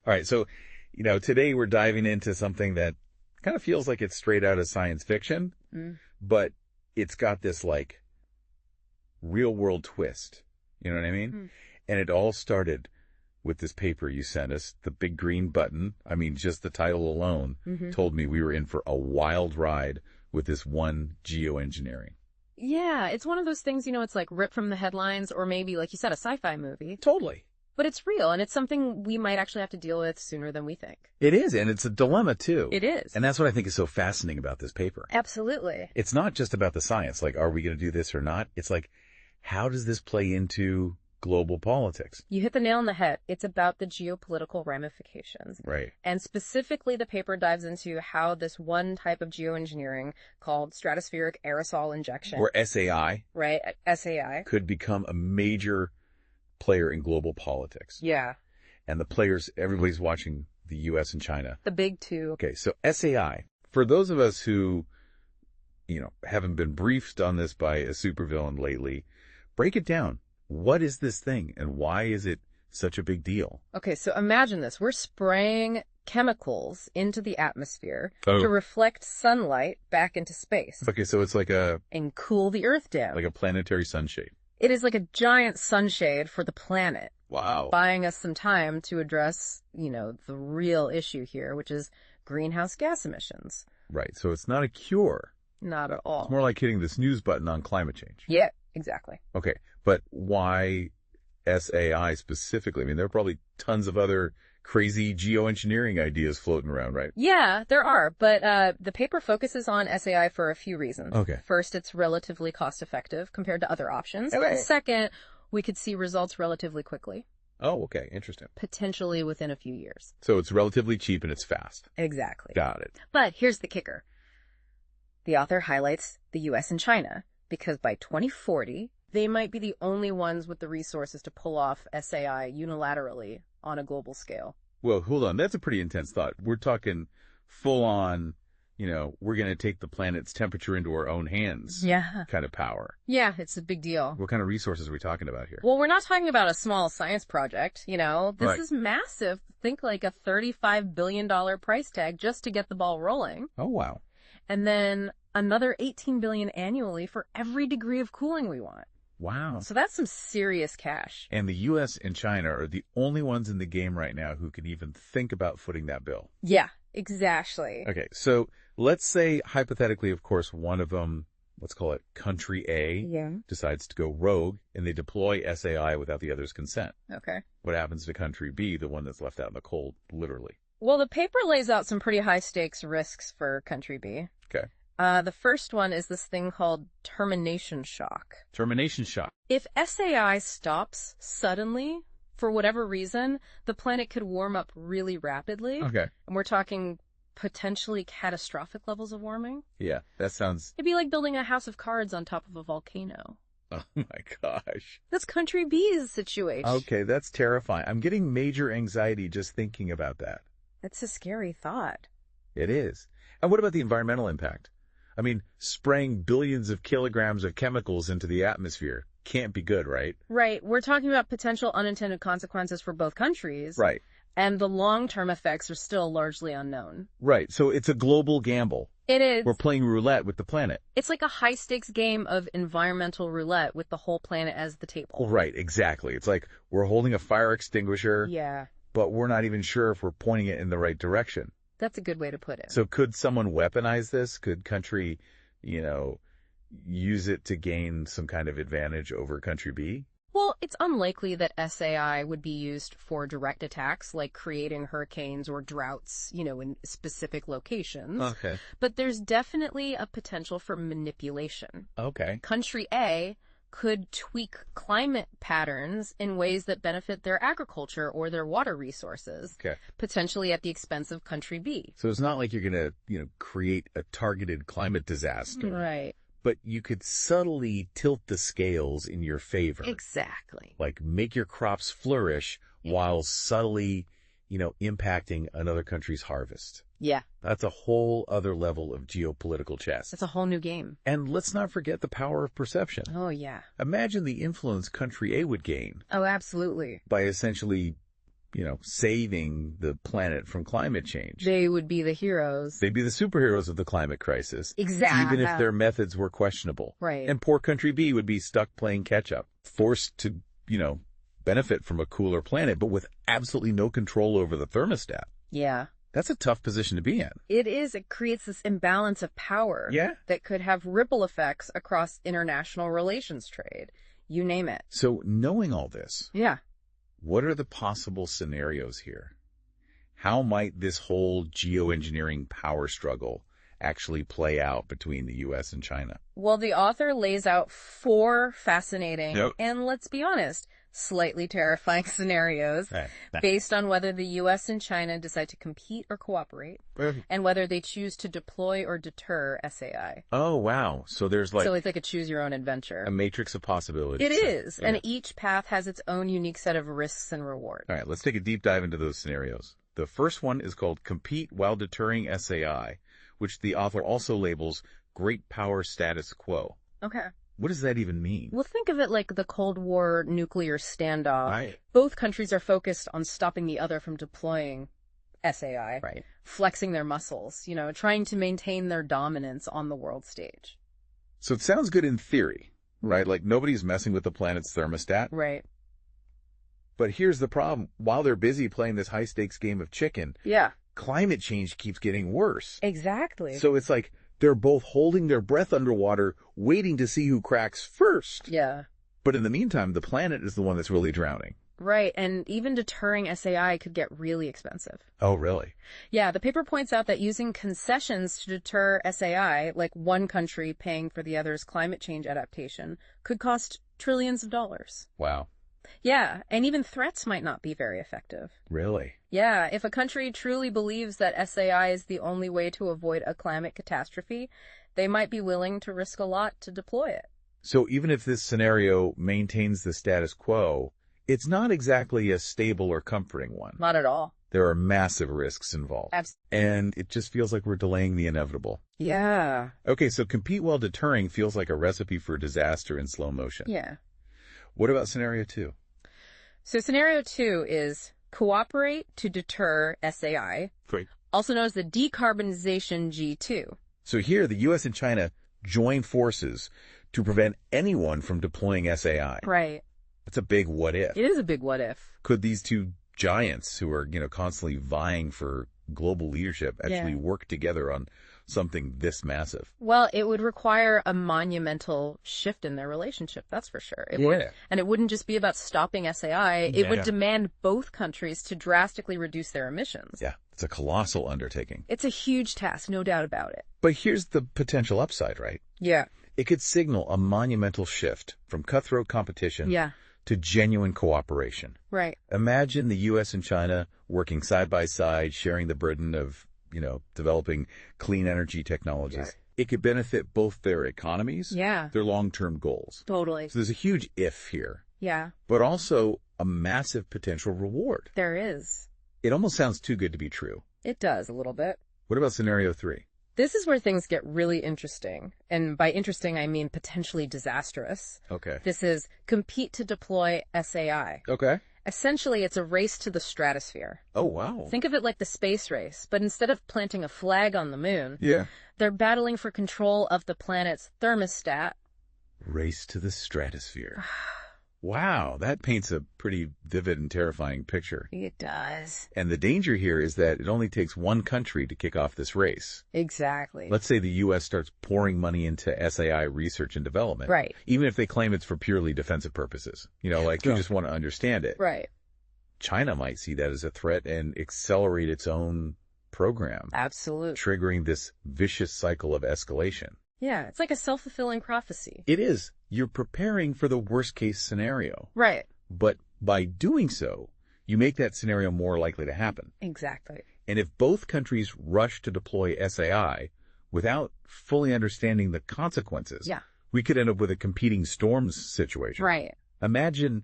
All right. So, today we're diving into something that kind of feels like it's straight out of science fiction, but it's got this like real world twist. You know what I mean? And it all started with this paper you sent us, the big green button. I mean, just the title alone told me we were in for a wild ride with this one geoengineering. Yeah, it's one of those things, it's like ripped from the headlines or maybe, like you said, a sci-fi movie. Totally. But it's real, and it's something we might actually have to deal with sooner than we think. It is, and it's a dilemma, too. It is. And that's what I think is so fascinating about this paper. Absolutely. It's not just about the science, like, are we going to do this or not? It's like, how does this play into global politics? You hit the nail on the head. It's about the geopolitical ramifications. Right. And specifically, the paper dives into how this one type of geoengineering called stratospheric aerosol injection, or SAI. Right, SAI. Could become a major player in global politics. Yeah. And the players, everybody's watching the U.S. and China. The big two. Okay, so SAI, for those of us who, haven't been briefed on this by a supervillain lately, break it down. What is this thing, and why is it such a big deal? Okay, so imagine this. We're spraying chemicals into the atmosphere to reflect sunlight back into space. Okay, so it's like and cool the Earth down. Like a planetary sunshade. It is like a giant sunshade for the planet. Wow. Buying us some time to address, the real issue here, which is greenhouse gas emissions. Right, so it's not a cure. Not at all. It's more like hitting the snooze button on climate change. Yeah, exactly. Okay, but why SAI specifically? I mean, there are probably tons of other crazy geoengineering ideas floating around, right? Yeah, there are, but the paper focuses on SAI for a few reasons. Okay. First, it's relatively cost-effective compared to other options. Okay. Second, we could see results relatively quickly. Oh, okay. Interesting. Potentially within a few years. So it's relatively cheap and it's fast. Exactly. Got it. But here's the kicker. The author highlights the U.S. and China, because by 2040, they might be the only ones with the resources to pull off SAI unilaterally on a global scale. Well, hold on. That's a pretty intense thought. We're talking full on, we're going to take the planet's temperature into our own hands. Yeah. Kind of power. Yeah, it's a big deal. What kind of resources are we talking about here? Well, we're not talking about a small science project, This Right. is massive. Think like a $35 billion price tag just to get the ball rolling. Oh, wow. And then another $18 billion annually for every degree of cooling we want. Wow. So that's some serious cash. And the U.S. and China are the only ones in the game right now who can even think about footing that bill. Yeah, exactly. Okay, so let's say, hypothetically, of course, one of them, let's call it country A, decides to go rogue, and they deploy SAI without the other's consent. Okay. What happens to country B, the one that's left out in the cold, literally? Well, the paper lays out some pretty high-stakes risks for country B. Okay. The first one is this thing called termination shock. Termination shock. If SAI stops suddenly, for whatever reason, the planet could warm up really rapidly. Okay. And we're talking potentially catastrophic levels of warming. Yeah, that sounds... It'd be like building a house of cards on top of a volcano. Oh my gosh. That's country B's situation. Okay, that's terrifying. I'm getting major anxiety just thinking about that. It's a scary thought. It is. And what about the environmental impact? I mean, spraying billions of kilograms of chemicals into the atmosphere can't be good, right? Right. We're talking about potential unintended consequences for both countries. Right. And the long-term effects are still largely unknown. Right. So it's a global gamble. It is. We're playing roulette with the planet. It's like a high-stakes game of environmental roulette with the whole planet as the table. Right. Exactly. It's like we're holding a fire extinguisher. Yeah. But we're not even sure if we're pointing it in the right direction. That's a good way to put it. So could someone weaponize this? Could country, use it to gain some kind of advantage over country B? Well, it's unlikely that SAI would be used for direct attacks, like creating hurricanes or droughts, in specific locations. Okay. But there's definitely a potential for manipulation. Okay. Country A could tweak climate patterns in ways that benefit their agriculture or their water resources, potentially at the expense of country B. So it's not like you're going to, create a targeted climate disaster. Right. But you could subtly tilt the scales in your favor. Exactly. Like make your crops flourish while subtly, impacting another country's harvest. Yeah. That's a whole other level of geopolitical chess. It's a whole new game. And let's not forget the power of perception. Oh, yeah. Imagine the influence country A would gain. Oh, absolutely. By essentially saving the planet from climate change. They would be the heroes. They'd be the superheroes of the climate crisis. Exactly. Even if their methods were questionable. Right. And poor country B would be stuck playing catch up, forced to, benefit from a cooler planet, but with absolutely no control over the thermostat. Yeah. That's a tough position to be in. It is. It creates this imbalance of power. Yeah. That could have ripple effects across international relations trade. You name it. So knowing all this. Yeah. What are the possible scenarios here? How might this whole geoengineering power struggle actually play out between the U.S. and China? Well, the author lays out 4 fascinating and, let's be honest, slightly terrifying scenarios based on whether the U.S. and China decide to compete or cooperate and whether they choose to deploy or deter SAI. Oh, wow. So there's So it's like a choose-your-own-adventure. a matrix of possibilities. It is. And each path has its own unique set of risks and rewards. All right, let's take a deep dive into those scenarios. The first one is called Compete While Deterring SAI, which the author also labels Great Power Status Quo. Okay. What does that even mean? Well, think of it like the Cold War nuclear standoff. Right. Both countries are focused on stopping the other from deploying SAI, Right. flexing their muscles, trying to maintain their dominance on the world stage. So it sounds good in theory, right? Like nobody's messing with the planet's thermostat. Right. But here's the problem. While they're busy playing this high-stakes game of chicken, Yeah. climate change keeps getting worse. Exactly. So it's like they're both holding their breath underwater, waiting to see who cracks first. Yeah. But in the meantime, the planet is the one that's really drowning. Right. And even deterring SAI could get really expensive. Oh, really? Yeah. The paper points out that using concessions to deter SAI, like one country paying for the other's climate change adaptation, could cost trillions of dollars. Wow. Yeah. And even threats might not be very effective. Really? Yeah. If a country truly believes that SAI is the only way to avoid a climate catastrophe, they might be willing to risk a lot to deploy it. So even if this scenario maintains the status quo, it's not exactly a stable or comforting one. Not at all. There are massive risks involved. And it just feels like we're delaying the inevitable. Yeah. Okay, so compete while deterring feels like a recipe for disaster in slow motion. Yeah. What about scenario 2? So scenario 2 is cooperate to deter SAI, Great. also known as the decarbonization G2. So here, the U.S. and China join forces to prevent anyone from deploying SAI. Right. That's a big what if. It is a big what if. Could these two giants who are, constantly vying for global leadership actually work together on something this massive? Well, it would require a monumental shift in their relationship, that's for sure. It would. And it wouldn't just be about stopping SAI. It would demand both countries to drastically reduce their emissions. Yeah, it's a colossal undertaking. It's a huge task, no doubt about it. But here's the potential upside, right? Yeah. It could signal a monumental shift from cutthroat competition to genuine cooperation. Right. Imagine the U.S. and China working side by side, sharing the burden of, developing clean energy technologies. Right. It could benefit both their economies, their long-term goals. Totally. So there's a huge if here. Yeah. But also a massive potential reward. There is. It almost sounds too good to be true. It does, a little bit. What about scenario 3? This is where things get really interesting. And by interesting, I mean potentially disastrous. Okay. This is compete to deploy SAI. Okay. Essentially, it's a race to the stratosphere. Oh, wow. Think of it like the space race, but instead of planting a flag on the moon, they're battling for control of the planet's thermostat. Race to the stratosphere. Wow, that paints a pretty vivid and terrifying picture. It does. And the danger here is that it only takes one country to kick off this race. Exactly. Let's say the U.S. starts pouring money into SAI research and development. Right. Even if they claim it's for purely defensive purposes. You just want to understand it. Right. China might see that as a threat and accelerate its own program. Absolutely. Triggering this vicious cycle of escalation. Yeah, it's like a self-fulfilling prophecy. It is. You're preparing for the worst-case scenario. Right. But by doing so, you make that scenario more likely to happen. Exactly. And if both countries rush to deploy SAI without fully understanding the consequences, we could end up with a competing storms situation. Right. Imagine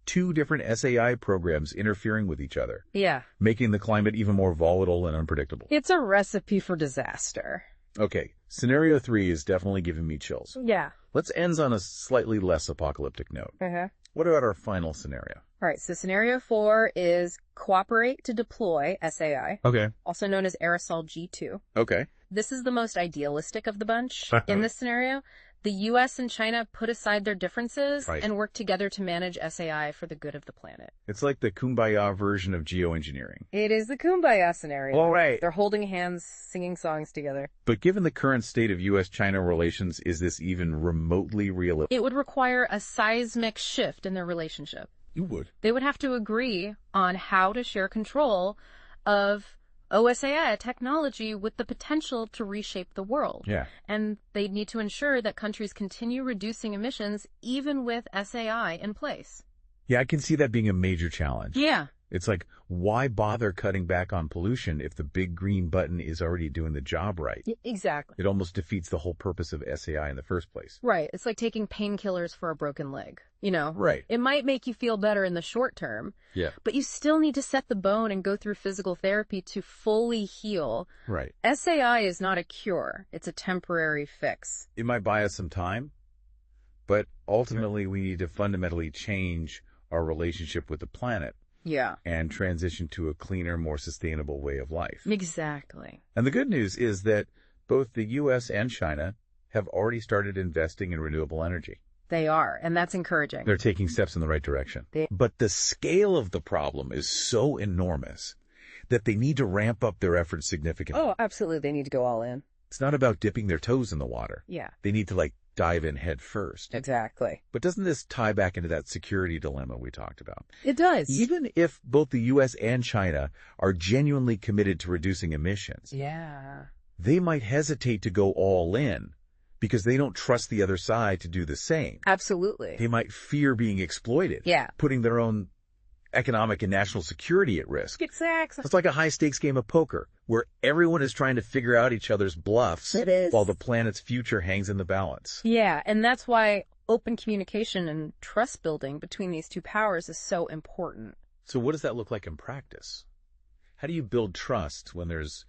2 different SAI programs interfering with each other. Yeah. Making the climate even more volatile and unpredictable. It's a recipe for disaster. Okay, scenario 3 is definitely giving me chills. Yeah. Let's end on a slightly less apocalyptic note. What about our final scenario? All right, so scenario 4 is cooperate to deploy SAI, Okay. also known as aerosol G2. Okay. This is the most idealistic of the bunch. In this scenario, the U.S. and China put aside their differences and work together to manage SAI for the good of the planet. It's like the kumbaya version of geoengineering. It is the kumbaya scenario. All right. They're holding hands, singing songs together. But given the current state of U.S.-China relations, is this even remotely realistic? It would require a seismic shift in their relationship. You would. They would have to agree on how to share control of OSAI technology with the potential to reshape the world. Yeah. And they need to ensure that countries continue reducing emissions even with SAI in place. Yeah, I can see that being a major challenge. Yeah. It's like, why bother cutting back on pollution if the big green button is already doing the job right? Exactly. It almost defeats the whole purpose of SAI in the first place. Right. It's like taking painkillers for a broken leg. You know? Right. It might make you feel better in the short term. Yeah. But you still need to set the bone and go through physical therapy to fully heal. Right. SAI is not a cure. It's a temporary fix. It might buy us some time, but ultimately we need to fundamentally change our relationship with the planet. Yeah. And transition to a cleaner, more sustainable way of life. Exactly. And the good news is that both the U.S. and China have already started investing in renewable energy. They are, and that's encouraging. They're taking steps in the right direction. But the scale of the problem is so enormous that they need to ramp up their efforts significantly. Oh, absolutely. They need to go all in. It's not about dipping their toes in the water. Yeah. They need to, dive in head first. Exactly. But doesn't this tie back into that security dilemma we talked about? It does. Even if both the U.S. and China are genuinely committed to reducing emissions, Yeah. they might hesitate to go all in because they don't trust the other side to do the same. Absolutely. They might fear being exploited, Yeah. putting their own economic and national security at risk. Exactly. It's like a high-stakes game of poker where everyone is trying to figure out each other's bluffs while the planet's future hangs in the balance. Yeah, and that's why open communication and trust building between these two powers is so important. So what does that look like in practice? How do you build trust when there's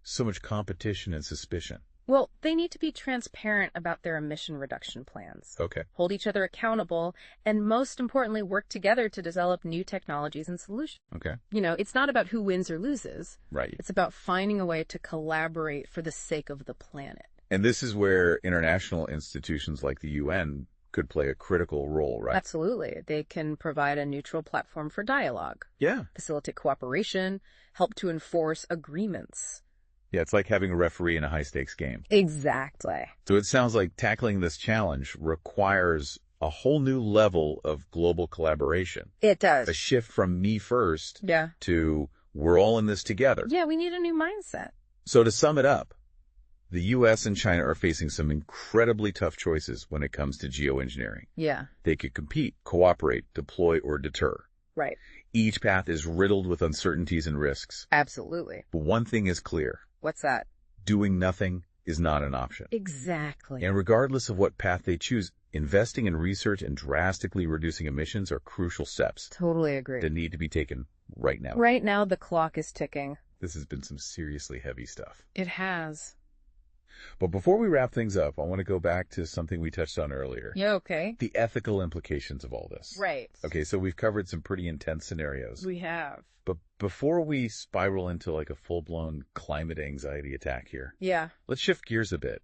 so much competition and suspicion? Well, they need to be transparent about their emission reduction plans. Okay. Hold each other accountable, and most importantly, work together to develop new technologies and solutions. Okay. You know, it's not about who wins or loses. Right. It's about finding a way to collaborate for the sake of the planet. And this is where international institutions like the UN could play a critical role, right? Absolutely. They can provide a neutral platform for dialogue. Yeah. Facilitate cooperation, help to enforce agreements. Yeah, it's like having a referee in a high-stakes game. Exactly. So it sounds like tackling this challenge requires a whole new level of global collaboration. It does. A shift from me first Yeah. to we're all in this together. Yeah, we need a new mindset. So to sum it up, the U.S. and China are facing some incredibly tough choices when it comes to geoengineering. Yeah. They could compete, cooperate, deploy, or deter. Right. Each path is riddled with uncertainties and risks. Absolutely. But one thing is clear. What's that? Doing nothing is not an option. Exactly. And regardless of what path they choose, investing in research and drastically reducing emissions are crucial steps Totally agree. that need to be taken right now. Right now, the clock is ticking. This has been some seriously heavy stuff. It has. But before we wrap things up, I want to go back to something we touched on earlier. Yeah, okay. The ethical implications of all this. Right. Okay, so we've covered some pretty intense scenarios. We have. But before we spiral into like a full-blown climate anxiety attack here, Yeah. let's shift gears a bit.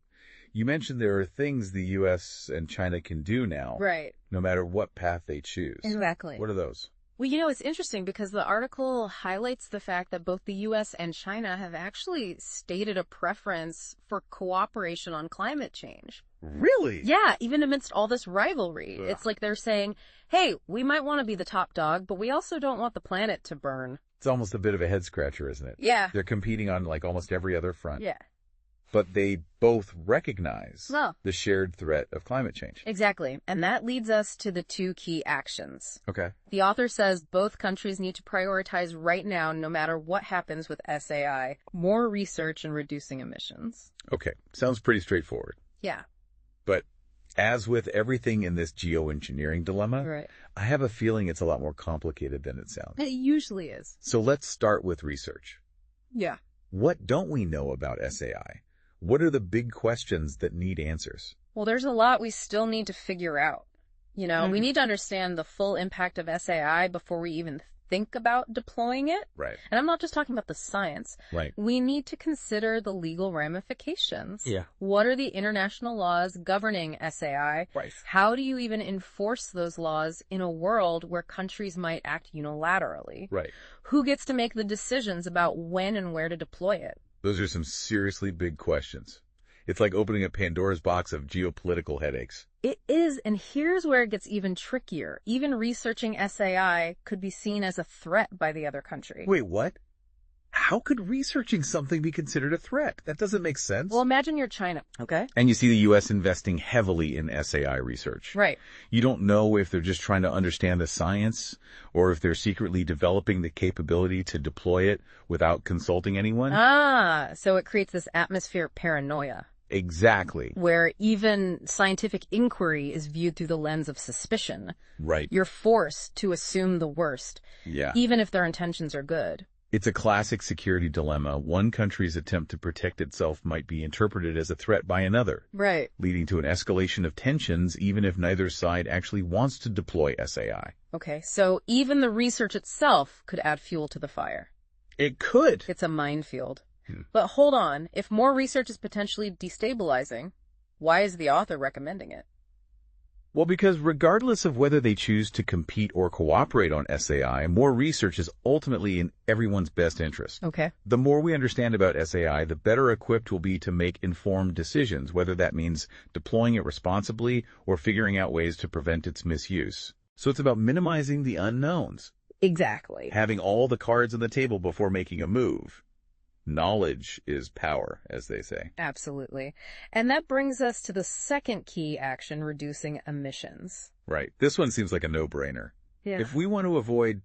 You mentioned there are things the U.S. and China can do now, Right. no matter what path they choose. Exactly. What are those? Well, you know, it's interesting because the article highlights the fact that both the U.S. and China have actually stated a preference for cooperation on climate change. Really? Yeah, even amidst all this rivalry. Ugh. It's like they're saying, hey, we might want to be the top dog, but we also don't want the planet to burn. It's almost a bit of a head scratcher, isn't it? Yeah. They're competing on like almost every other front. Yeah. But they both recognize Well. the shared threat of climate change. Exactly. And that leads us to the two key actions. Okay. The author says both countries need to prioritize right now, no matter what happens with SAI, more research in reducing emissions. Okay. Sounds pretty straightforward. Yeah. But as with everything in this geoengineering dilemma, Right. I have a feeling it's a lot more complicated than it sounds. It usually is. So let's start with research. Yeah. What don't we know about SAI? What are the big questions that need answers? Well, there's a lot we still need to figure out. You know, we need to understand the full impact of SAI before we even think about deploying it. Right. And I'm not just talking about the science. Right. We need to consider the legal ramifications. Yeah. What are the international laws governing SAI? Right. How do you even enforce those laws in a world where countries might act unilaterally? Right. Who gets to make the decisions about when and where to deploy it? Those are some seriously big questions. It's like opening a Pandora's box of geopolitical headaches. It is, and here's where it gets even trickier. Even researching SAI could be seen as a threat by the other country. Wait, what? How could researching something be considered a threat? That doesn't make sense. Well, imagine you're China, okay? And you see the U.S. investing heavily in SAI research. Right. You don't know if they're just trying to understand the science or if they're secretly developing the capability to deploy it without consulting anyone. So it creates this atmosphere of paranoia. Exactly. Where even scientific inquiry is viewed through the lens of suspicion. Right. You're forced to assume the worst, Yeah. even if their intentions are good. It's a classic security dilemma. One country's attempt to protect itself might be interpreted as a threat by another, Right. leading to an escalation of tensions even if neither side actually wants to deploy SAI. Okay, so even the research itself could add fuel to the fire. It could. It's a minefield. But hold on, if more research is potentially destabilizing, why is the author recommending it? Well, because regardless of whether they choose to compete or cooperate on SAI, more research is ultimately in everyone's best interest. Okay. The more we understand about SAI, the better equipped we'll be to make informed decisions, whether that means deploying it responsibly or figuring out ways to prevent its misuse. So it's about minimizing the unknowns. Exactly. Having all the cards on the table before making a move. Knowledge is power, as they say. Absolutely. And that brings us to the second key action, reducing emissions. Right. This one seems like a no-brainer. Yeah. If we want to avoid,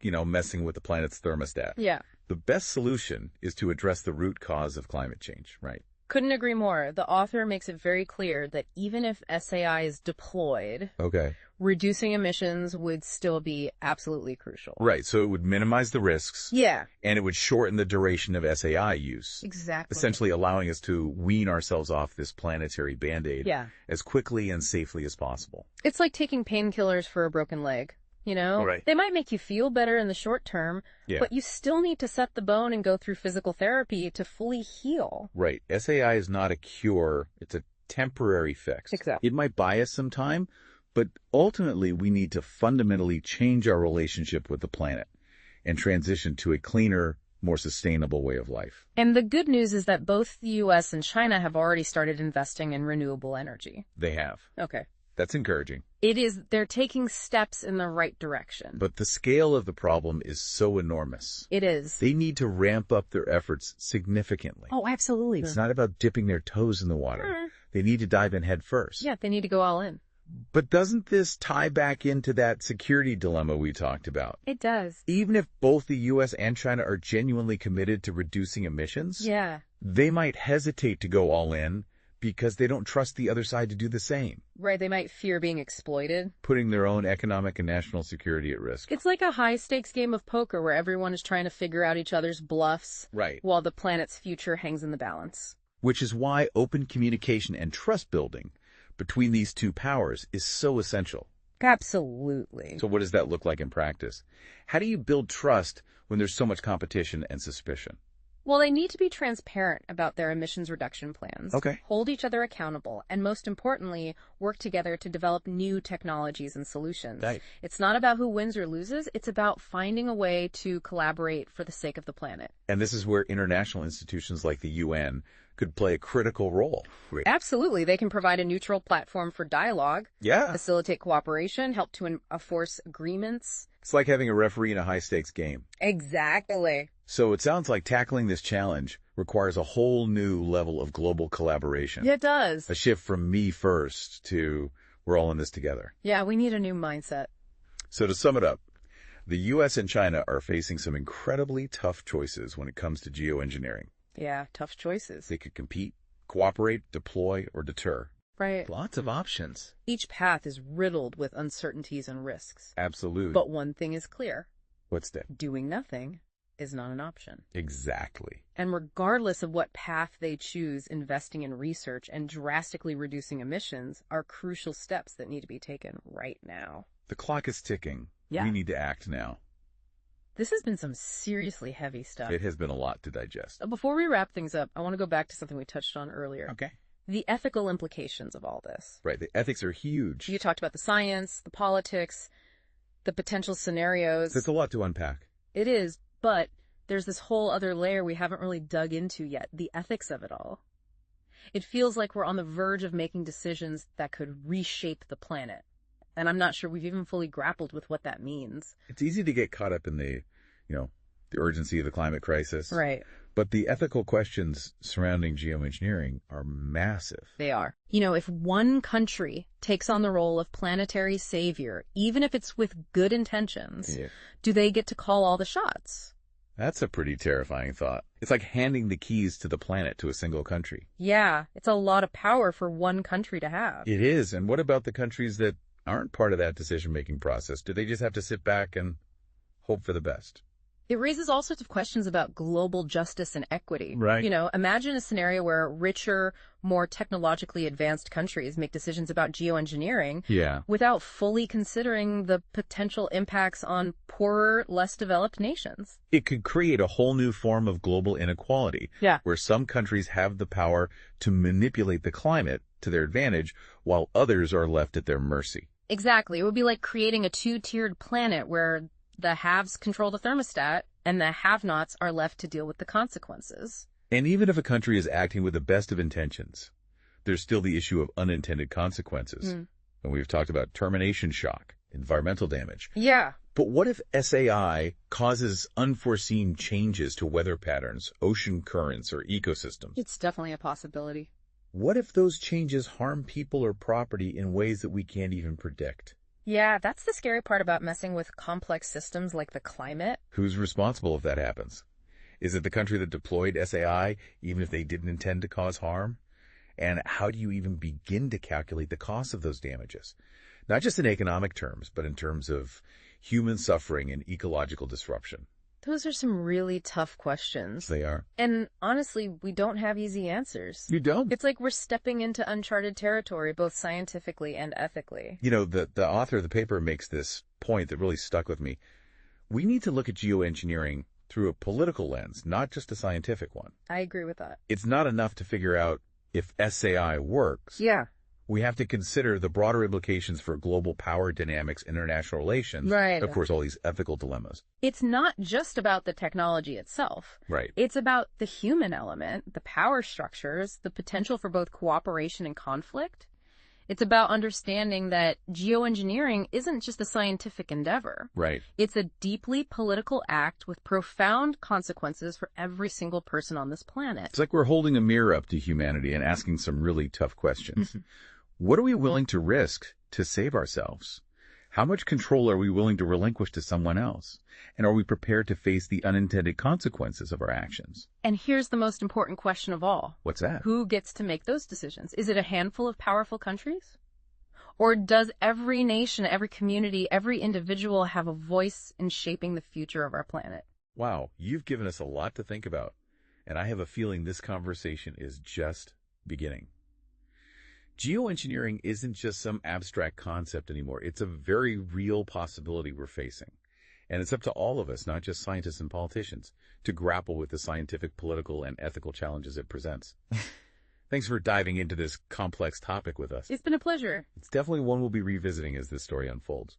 messing with the planet's thermostat, Yeah. the best solution is to address the root cause of climate change, right? Couldn't agree more. The author makes it very clear that even if SAI is deployed, Okay. reducing emissions would still be absolutely crucial. Right. So it would minimize the risks. Yeah. And it would shorten the duration of SAI use. Exactly. Essentially allowing us to wean ourselves off this planetary Band-Aid Yeah. as quickly and safely as possible. It's like taking painkillers for a broken leg. Right. They might make you feel better in the short term, Yeah. but you still need to set the bone and go through physical therapy to fully heal. Right. SAI is not a cure. It's a temporary fix. Exactly. It might buy us some time, but ultimately we need to fundamentally change our relationship with the planet and transition to a cleaner, more sustainable way of life. And the good news is that both the U.S. and China have already started investing in renewable energy. They have. Okay. That's encouraging. They're taking steps in the right direction. But the scale of the problem is so enormous. It is. They need to ramp up their efforts significantly. Oh, absolutely. It's not about dipping their toes in the water. They need to dive in head first. Yeah, they need to go all in. But doesn't this tie back into that security dilemma we talked about? It does. Even if both the U.S. and China are genuinely committed to reducing emissions, Yeah. they might hesitate to go all in because they don't trust the other side to do the same, Right, they might fear being exploited. putting their own economic and national security at risk. It's like a high-stakes game of poker where everyone is trying to figure out each other's bluffs Right. while the planet's future hangs in the balance. Which is why open communication and trust building between these two powers is so essential. Absolutely. So what does that look like in practice? How do you build trust when there's so much competition and suspicion? Well, they need to be transparent about their emissions reduction plans. Okay. Hold each other accountable, and most importantly, work together to develop new technologies and solutions. Right. It's not about who wins or loses, it's about finding a way to collaborate for the sake of the planet. And this is where international institutions like the UN could play a critical role. Absolutely. They can provide a neutral platform for dialogue, Yeah. facilitate cooperation, help to enforce agreements. It's like having a referee in a high-stakes game. Exactly. So it sounds like tackling this challenge requires a whole new level of global collaboration. It does. A shift from me first to we're all in this together. Yeah, we need a new mindset. So to sum it up, the U.S. and China are facing some incredibly tough choices when it comes to geoengineering. Yeah, tough choices. They could compete, cooperate, deploy, or deter. Right. Lots of options. Each path is riddled with uncertainties and risks. Absolute. But one thing is clear. What's that? Doing nothing is not an option. Exactly. And regardless of what path they choose, investing in research and drastically reducing emissions are crucial steps that need to be taken right now. The clock is ticking. Yeah. We need to act now. This has been some seriously heavy stuff. It has been a lot to digest. Before we wrap things up, I want to go back to something we touched on earlier. Okay. The ethical implications of all this. Right. The ethics are huge. You talked about the science, the politics, the potential scenarios. There's a lot to unpack. It is, but there's this whole other layer we haven't really dug into yet, the ethics of it all. It feels like we're on the verge of making decisions that could reshape the planet. And I'm not sure we've even fully grappled with what that means. It's easy to get caught up in the urgency of the climate crisis. Right. But the ethical questions surrounding geoengineering are massive. They are. If one country takes on the role of planetary savior, even if it's with good intentions, do they get to call all the shots? That's a pretty terrifying thought. It's like handing the keys to the planet to a single country. Yeah, it's a lot of power for one country to have. It is. And what about the countries that aren't part of that decision-making process? Do they just have to sit back and hope for the best? It raises all sorts of questions about global justice and equity. Right. Imagine a scenario where richer, more technologically advanced countries make decisions about geoengineering without fully considering the potential impacts on poorer, less developed nations. It could create a whole new form of global inequality where some countries have the power to manipulate the climate to their advantage while others are left at their mercy. Exactly. It would be like creating a two-tiered planet where the haves control the thermostat, and the have-nots are left to deal with the consequences. And even if a country is acting with the best of intentions, there's still the issue of unintended consequences. And we've talked about termination shock, environmental damage. Yeah. But what if SAI causes unforeseen changes to weather patterns, ocean currents, or ecosystems? It's definitely a possibility. What if those changes harm people or property in ways that we can't even predict? Yeah, that's the scary part about messing with complex systems like the climate. Who's responsible if that happens? Is it the country that deployed SAI, even if they didn't intend to cause harm? And how do you even begin to calculate the cost of those damages? Not just in economic terms, but in terms of human suffering and ecological disruption. Those are some really tough questions. They are. And honestly, we don't have easy answers. You don't? It's like we're stepping into uncharted territory, both scientifically and ethically. The author of the paper makes this point that really stuck with me. We need to look at geoengineering through a political lens, not just a scientific one. I agree with that. It's not enough to figure out if SAI works. Yeah. We have to consider the broader implications for global power dynamics, international relations, right. Of course, all these ethical dilemmas. It's not just about the technology itself. Right. It's about the human element, the power structures, the potential for both cooperation and conflict. It's about understanding that geoengineering isn't just a scientific endeavor. Right. It's a deeply political act with profound consequences for every single person on this planet. It's like we're holding a mirror up to humanity and asking some really tough questions. What are we willing to risk to save ourselves? How much control are we willing to relinquish to someone else? And are we prepared to face the unintended consequences of our actions? And here's the most important question of all. What's that? Who gets to make those decisions? Is it a handful of powerful countries? Or does every nation, every community, every individual have a voice in shaping the future of our planet? Wow, you've given us a lot to think about. And I have a feeling this conversation is just beginning. Geoengineering isn't just some abstract concept anymore. It's a very real possibility we're facing. And it's up to all of us, not just scientists and politicians, to grapple with the scientific, political, and ethical challenges it presents. Thanks for diving into this complex topic with us. It's been a pleasure. It's definitely one we'll be revisiting as this story unfolds.